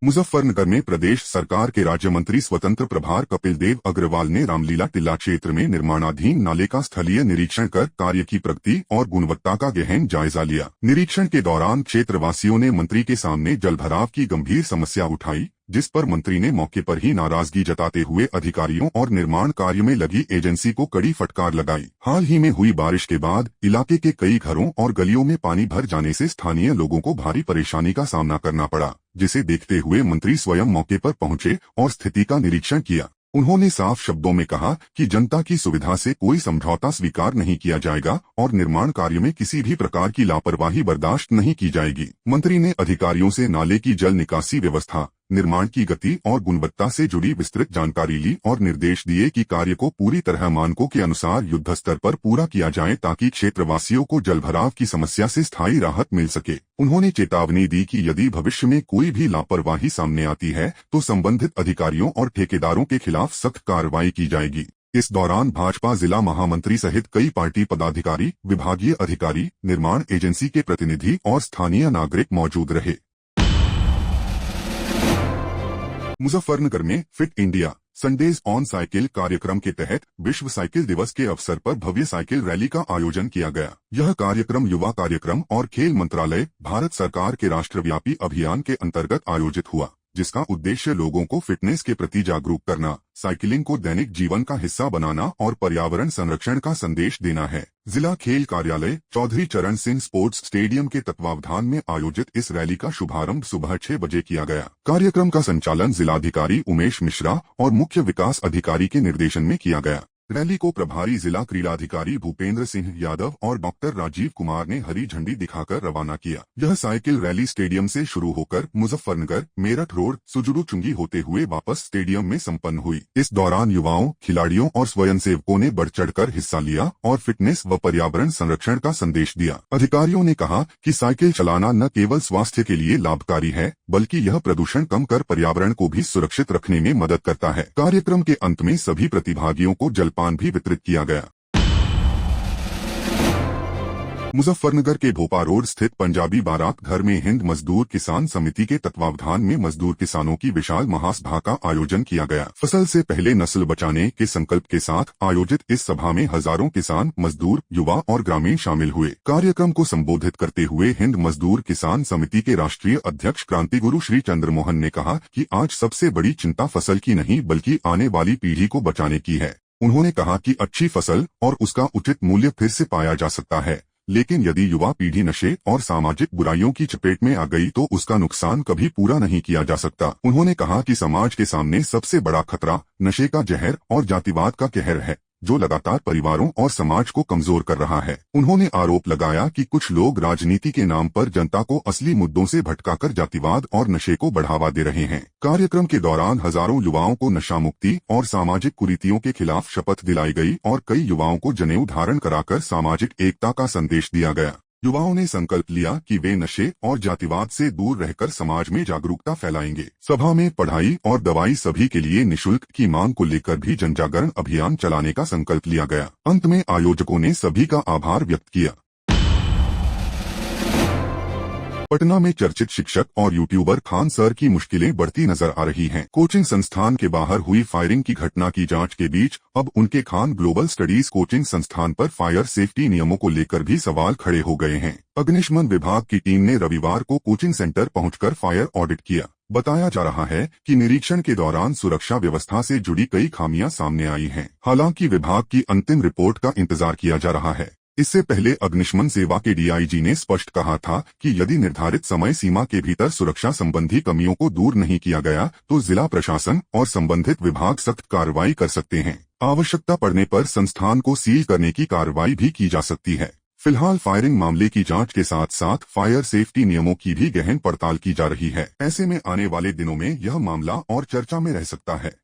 मुजफ्फरनगर में प्रदेश सरकार के राज्य मंत्री स्वतंत्र प्रभार कपिल देव अग्रवाल ने रामलीला टिल्ला क्षेत्र में निर्माणाधीन नाले का स्थलीय निरीक्षण कर कार्य की प्रगति और गुणवत्ता का गहन जायजा लिया। निरीक्षण के दौरान क्षेत्रवासियों ने मंत्री के सामने जलभराव की गंभीर समस्या उठाई, जिस पर मंत्री ने मौके पर ही नाराजगी जताते हुए अधिकारियों और निर्माण कार्य में लगी एजेंसी को कड़ी फटकार लगाई। हाल ही में हुई बारिश के बाद इलाके के कई घरों और गलियों में पानी भर जाने से स्थानीय लोगों को भारी परेशानी का सामना करना पड़ा, जिसे देखते हुए मंत्री स्वयं मौके पर पहुंचे और स्थिति का निरीक्षण किया। उन्होंने साफ शब्दों में कहा कि जनता की सुविधा से कोई समझौता स्वीकार नहीं किया जाएगा और निर्माण कार्य में किसी भी प्रकार की लापरवाही बर्दाश्त नहीं की जाएगी। मंत्री ने अधिकारियों से नाले की जल निकासी व्यवस्था, निर्माण की गति और गुणवत्ता से जुड़ी विस्तृत जानकारी ली और निर्देश दिए कि कार्य को पूरी तरह मानकों के अनुसार युद्ध स्तर पर पूरा किया जाए ताकि क्षेत्रवासियों को जलभराव की समस्या से स्थायी राहत मिल सके। उन्होंने चेतावनी दी कि यदि भविष्य में कोई भी लापरवाही सामने आती है तो संबंधित अधिकारियों और ठेकेदारों के खिलाफ सख्त कार्रवाई की जाएगी। इस दौरान भाजपा जिला महामंत्री सहित कई पार्टी पदाधिकारी, विभागीय अधिकारी, निर्माण एजेंसी के प्रतिनिधि और स्थानीय नागरिक मौजूद रहे। मुजफ्फरनगर में fit India Sundays on cycle कार्यक्रम के तहत विश्व साइकिल दिवस के अवसर पर भव्य साइकिल रैली का आयोजन किया गया। यह कार्यक्रम युवा कार्यक्रम और खेल मंत्रालय, भारत सरकार के राष्ट्रव्यापी अभियान के अंतर्गत आयोजित हुआ, जिसका उद्देश्य लोगों को फिटनेस के प्रति जागरूक करना, साइकिलिंग को दैनिक जीवन का हिस्सा बनाना और पर्यावरण संरक्षण का संदेश देना है। जिला खेल कार्यालय चौधरी चरण सिंह स्पोर्ट्स स्टेडियम के तत्वावधान में आयोजित इस रैली का शुभारंभ सुबह 6 बजे किया गया। कार्यक्रम का संचालन जिलाधिकारी उमेश मिश्रा और मुख्य विकास अधिकारी के निर्देशन में किया गया। रैली को प्रभारी जिला क्रीड़ाधिकारी भूपेंद्र सिंह यादव और डॉक्टर राजीव कुमार ने हरी झंडी दिखाकर रवाना किया। यह साइकिल रैली स्टेडियम से शुरू होकर मुजफ्फरनगर, मेरठ रोड, सुजुड़ू चुंगी होते हुए वापस स्टेडियम में संपन्न हुई। इस दौरान युवाओं, खिलाड़ियों और स्वयंसेवकों ने बढ़ चढ़कर हिस्सा लिया और फिटनेस व पर्यावरण संरक्षण का संदेश दिया। अधिकारियों ने कहा कि साइकिल चलाना न केवल स्वास्थ्य के लिए लाभकारी है, बल्कि यह प्रदूषण कम कर पर्यावरण को भी सुरक्षित रखने में मदद करता है। कार्यक्रम के अंत में सभी प्रतिभागियों को जलपान भी वितरित किया गया। मुजफ्फरनगर के भोपा रोड स्थित पंजाबी बारात घर में हिंद मजदूर किसान समिति के तत्वावधान में मजदूर किसानों की विशाल महासभा का आयोजन किया गया। फसल से पहले नस्ल बचाने के संकल्प के साथ आयोजित इस सभा में हजारों किसान, मजदूर, युवा और ग्रामीण शामिल हुए। कार्यक्रम को संबोधित करते हुए हिंद मजदूर किसान समिति के राष्ट्रीय अध्यक्ष क्रांतिगुरु श्री चंद्रमोहन ने कहा कि आज सबसे बड़ी चिंता फसल की नहीं बल्कि आने वाली पीढ़ी को बचाने की है। उन्होंने कहा कि अच्छी फसल और उसका उचित मूल्य फिर से पाया जा सकता है, लेकिन यदि युवा पीढ़ी नशे और सामाजिक बुराइयों की चपेट में आ गई तो उसका नुकसान कभी पूरा नहीं किया जा सकता। उन्होंने कहा कि समाज के सामने सबसे बड़ा खतरा नशे का जहर और जातिवाद का कहर है, जो लगातार परिवारों और समाज को कमजोर कर रहा है। उन्होंने आरोप लगाया कि कुछ लोग राजनीति के नाम पर जनता को असली मुद्दों से भटकाकर जातिवाद और नशे को बढ़ावा दे रहे हैं। कार्यक्रम के दौरान हजारों युवाओं को नशा मुक्ति और सामाजिक कुरीतियों के खिलाफ शपथ दिलाई गई और कई युवाओं को जनेऊ धारण कराकर सामाजिक एकता का संदेश दिया गया। युवाओं ने संकल्प लिया कि वे नशे और जातिवाद से दूर रहकर समाज में जागरूकता फैलाएंगे। सभा में पढ़ाई और दवाई सभी के लिए निःशुल्क की मांग को लेकर भी जनजागरण अभियान चलाने का संकल्प लिया गया। अंत में आयोजकों ने सभी का आभार व्यक्त किया। पटना में चर्चित शिक्षक और यूट्यूबर खान सर की मुश्किलें बढ़ती नजर आ रही हैं। कोचिंग संस्थान के बाहर हुई फायरिंग की घटना की जांच के बीच अब उनके खान ग्लोबल स्टडीज कोचिंग संस्थान पर फायर सेफ्टी नियमों को लेकर भी सवाल खड़े हो गए हैं। अग्निशमन विभाग की टीम ने रविवार को कोचिंग सेंटर पहुंचकर फायर ऑडिट किया। बताया जा रहा है कि निरीक्षण के दौरान सुरक्षा व्यवस्था से जुड़ी कई खामियां सामने आई हैं। हालांकि विभाग की अंतिम रिपोर्ट का इंतजार किया जा रहा है। इससे पहले अग्निशमन सेवा के डीआईजी ने स्पष्ट कहा था कि यदि निर्धारित समय सीमा के भीतर सुरक्षा संबंधी कमियों को दूर नहीं किया गया तो जिला प्रशासन और संबंधित विभाग सख्त कार्रवाई कर सकते हैं। आवश्यकता पड़ने पर संस्थान को सील करने की कार्रवाई भी की जा सकती है। फिलहाल फायरिंग मामले की जांच के साथ साथ फायर सेफ्टी नियमों की भी गहन पड़ताल की जा रही है। ऐसे में आने वाले दिनों में यह मामला और चर्चा में रह सकता है।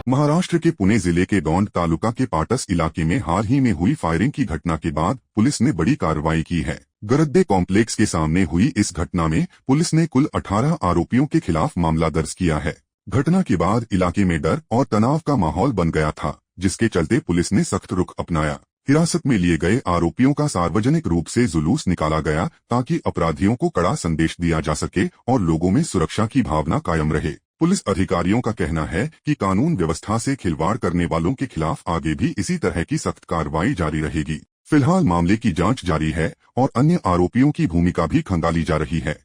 महाराष्ट्र के पुणे जिले के दौंड तालुका के पाटस इलाके में हाल ही में हुई फायरिंग की घटना के बाद पुलिस ने बड़ी कार्रवाई की है। गरद्दे कॉम्प्लेक्स के सामने हुई इस घटना में पुलिस ने कुल 18 आरोपियों के खिलाफ मामला दर्ज किया है। घटना के बाद इलाके में डर और तनाव का माहौल बन गया था, जिसके चलते पुलिस ने सख्त रुख अपनाया। हिरासत में लिए गए आरोपियों का सार्वजनिक रूप से जुलूस निकाला गया ताकि अपराधियों को कड़ा संदेश दिया जा सके और लोगों में सुरक्षा की भावना कायम रहे। पुलिस अधिकारियों का कहना है कि कानून व्यवस्था से खिलवाड़ करने वालों के खिलाफ आगे भी इसी तरह की सख्त कार्रवाई जारी रहेगी। फिलहाल मामले की जांच जारी है और अन्य आरोपियों की भूमिका भी खंगाली जा रही है।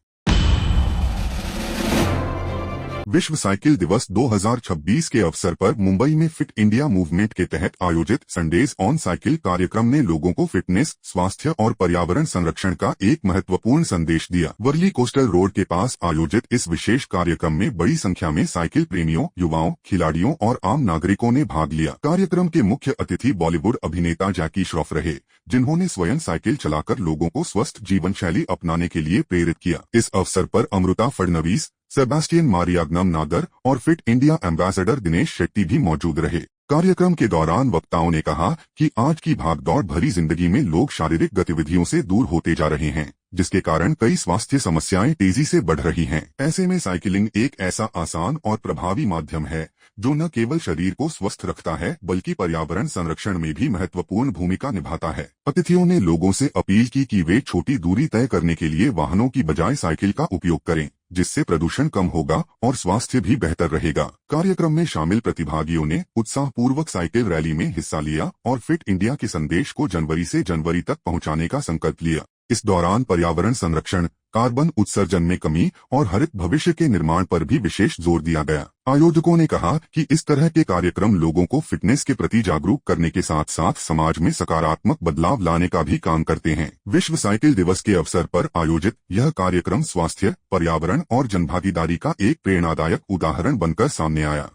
विश्व साइकिल दिवस 2026 के अवसर पर मुंबई में फिट इंडिया मूवमेंट के तहत आयोजित संडेज ऑन साइकिल कार्यक्रम ने लोगों को फिटनेस, स्वास्थ्य और पर्यावरण संरक्षण का एक महत्वपूर्ण संदेश दिया। वर्ली कोस्टल रोड के पास आयोजित इस विशेष कार्यक्रम में बड़ी संख्या में साइकिल प्रेमियों, युवाओं, खिलाड़ियों और आम नागरिकों ने भाग लिया। कार्यक्रम के मुख्य अतिथि बॉलीवुड अभिनेता जैकी श्रॉफ रहे, जिन्होंने स्वयं साइकिल चलाकर लोगों को स्वस्थ जीवन शैली अपनाने के लिए प्रेरित किया। इस अवसर पर अमृता फडणवीस, सेबास्टियन मारियाग्नम नादर और fit India ambassador Dinesh Shetty भी मौजूद रहे। कार्यक्रम के दौरान वक्ताओं ने कहा कि आज की भागदौड़ भरी जिंदगी में लोग शारीरिक गतिविधियों से दूर होते जा रहे हैं, जिसके कारण कई स्वास्थ्य समस्याएं तेजी से बढ़ रही हैं। ऐसे में साइकिलिंग एक ऐसा आसान और प्रभावी माध्यम है जो न केवल शरीर को स्वस्थ रखता है बल्कि पर्यावरण संरक्षण में भी महत्वपूर्ण भूमिका निभाता है। अतिथियों ने लोगों से अपील की कि वे छोटी दूरी तय करने के लिए वाहनों की बजाय साइकिल का उपयोग करें, जिससे प्रदूषण कम होगा और स्वास्थ्य भी बेहतर रहेगा। कार्यक्रम में शामिल प्रतिभागियों ने उत्साहपूर्वक साइकिल रैली में हिस्सा लिया और फिट इंडिया के संदेश को जनवरी से जनवरी तक पहुंचाने का संकल्प लिया। इस दौरान पर्यावरण संरक्षण, कार्बन उत्सर्जन में कमी और हरित भविष्य के निर्माण पर भी विशेष जोर दिया गया। आयोजकों ने कहा कि इस तरह के कार्यक्रम लोगों को फिटनेस के प्रति जागरूक करने के साथ साथ समाज में सकारात्मक बदलाव लाने का भी काम करते हैं। विश्व साइकिल दिवस के अवसर पर आयोजित यह कार्यक्रम स्वास्थ्य, पर्यावरण और जनभागीदारी का एक प्रेरणादायक उदाहरण बनकर सामने आया।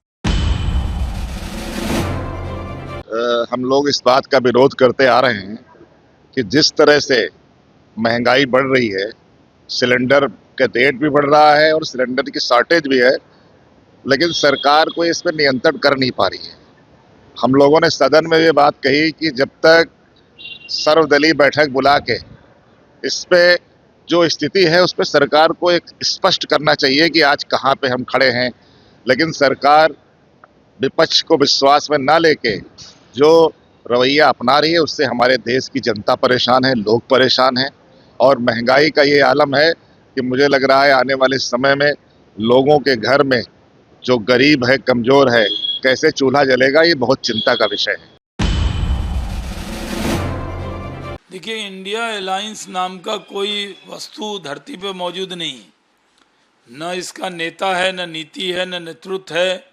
हम लोग इस बात का विरोध करते आ रहे हैं कि जिस तरह से महंगाई बढ़ रही है, सिलेंडर का रेट भी बढ़ रहा है और सिलेंडर की शॉर्टेज भी है, लेकिन सरकार को इस पर नियंत्रण कर नहीं पा रही है। हम लोगों ने सदन में ये बात कही कि जब तक सर्वदलीय बैठक बुला के इस पे जो स्थिति है उस पर सरकार को एक स्पष्ट करना चाहिए कि आज कहाँ पे हम खड़े हैं। लेकिन सरकार विपक्ष को विश्वास में ना लेके जो रवैया अपना रही है उससे हमारे देश की जनता परेशान है, लोग परेशान हैं और महंगाई का ये आलम है कि मुझे लग रहा है आने वाले समय में लोगों के घर में जो गरीब है, कमजोर है, कैसे चूल्हा जलेगा, ये बहुत चिंता का विषय है। देखिए, इंडिया अलायंस नाम का कोई वस्तु धरती पे मौजूद नहीं। न इसका नेता है, न नीति है, न नेतृत्व है,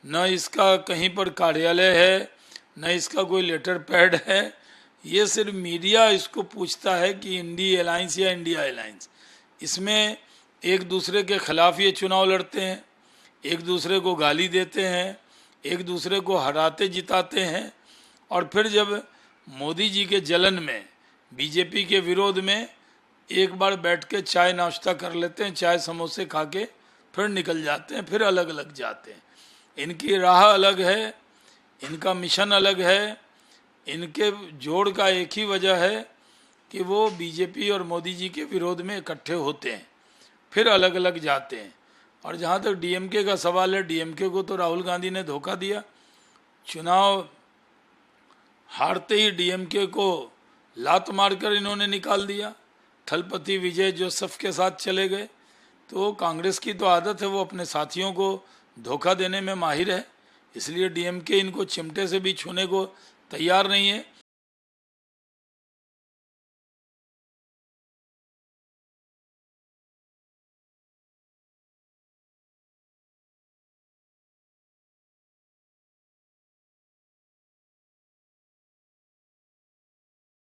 न इसका कहीं पर कार्यालय है, न इसका कोई लेटर पैड है। ये सिर्फ मीडिया इसको पूछता है कि इंडिया अलायंस या इंडिया अलायंस। इसमें एक दूसरे के खिलाफ ये चुनाव लड़ते हैं, एक दूसरे को गाली देते हैं, एक दूसरे को हराते जिताते हैं और फिर जब मोदी जी के जलन में, बीजेपी के विरोध में एक बार बैठ के चाय नाश्ता कर लेते हैं, चाय समोसे खा के फिर निकल जाते हैं, फिर अलग अलग जाते हैं। इनकी राह अलग है, इनका मिशन अलग है। इनके जोड़ का एक ही वजह है कि वो बीजेपी और मोदी जी के विरोध में इकट्ठे होते हैं, फिर अलग अलग जाते हैं। और जहाँ तक डीएमके का सवाल है, डीएमके को तो राहुल गांधी ने धोखा दिया। चुनाव हारते ही डीएमके को लात मारकर इन्होंने निकाल दिया। थलपति विजय जोसेफ के साथ चले गए। तो कांग्रेस की तो आदत है, वो अपने साथियों को धोखा देने में माहिर है, इसलिए डीएमके इनको चिमटे से भी छूने को तैयार नहीं है।